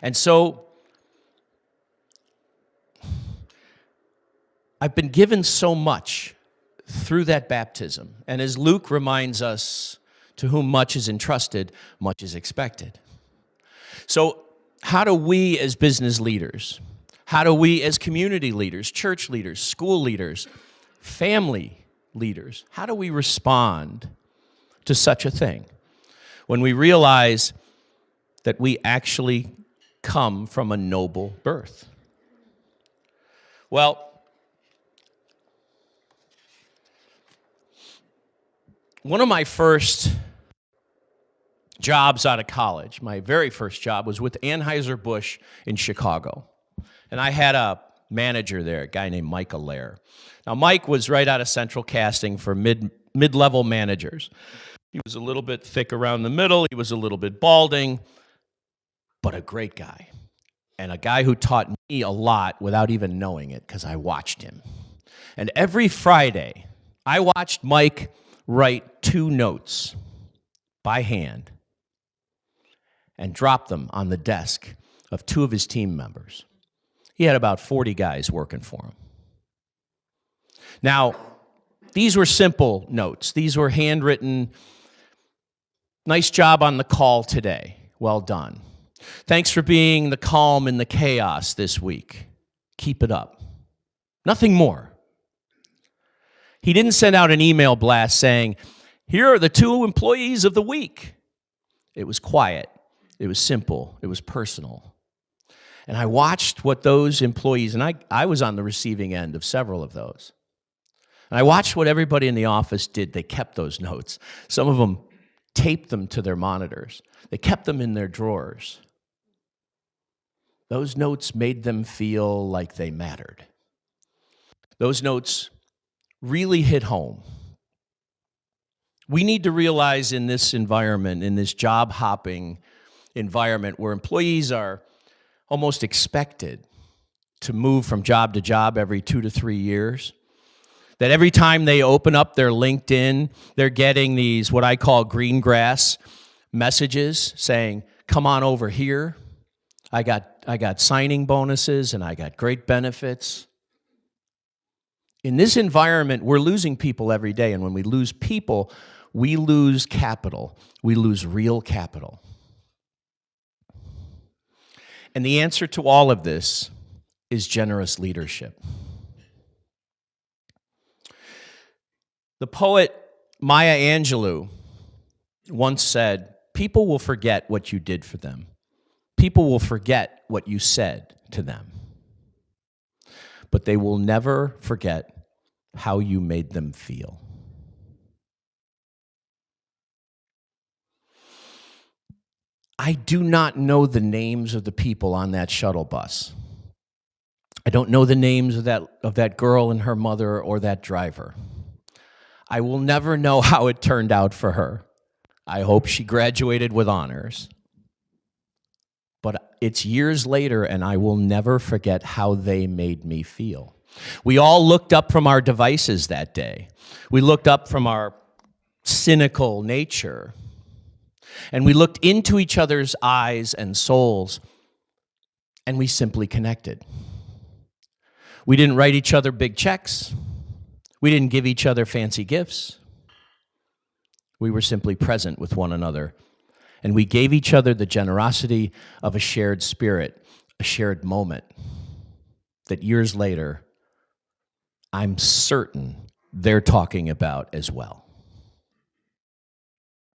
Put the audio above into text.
And so I've been given so much through that baptism. And as Luke reminds us, to whom much is entrusted, much is expected. So how do we as business leaders, how do we as community leaders, church leaders, school leaders, family leaders, how do we respond to such a thing when we realize that we actually come from a noble birth? Well, one of my first jobs out of college, my very first job, was with Anheuser-Busch in Chicago. And I had a manager there, a guy named Mike Allaire. Now, Mike was right out of central casting for mid-level managers. He was a little bit thick around the middle. He was a little bit balding, but a great guy. And a guy who taught me a lot without even knowing it, because I watched him. And every Friday, I watched Mike write 2 notes by hand and drop them on the desk of 2 of his team members. He had about 40 guys working for him. Now, these were simple notes. These were handwritten. Nice job on the call today. Well done. Thanks for being the calm in the chaos this week. Keep it up. Nothing more. He didn't send out an email blast saying, here are the 2 employees of the week. It was quiet. It was simple. It was personal. And I watched what those employees, and I was on the receiving end of several of those. And I watched what everybody in the office did. They kept those notes. Some of them taped them to their monitors. They kept them in their drawers. Those notes made them feel like they mattered. Those notes really hit home. We need to realize in this environment, in this job-hopping environment where employees are almost expected to move from job to job every 2 to 3 years, that every time they open up their LinkedIn, they're getting these, what I call green grass messages saying, come on over here. I got signing bonuses and I got great benefits. In this environment, we're losing people every day, and when we lose people, we lose capital. We lose real capital. And the answer to all of this is generous leadership. The poet Maya Angelou once said, people will forget what you did for them. People will forget what you said to them. But they will never forget how you made them feel. I do not know the names of the people on that shuttle bus. I don't know the names of that girl and her mother or that driver. I will never know how it turned out for her. I hope she graduated with honors. But it's years later, and I will never forget how they made me feel. We all looked up from our devices that day. We looked up from our cynical nature. And we looked into each other's eyes and souls, and we simply connected. We didn't write each other big checks. We didn't give each other fancy gifts. We were simply present with one another, and we gave each other the generosity of a shared spirit, a shared moment that years later, I'm certain they're talking about as well.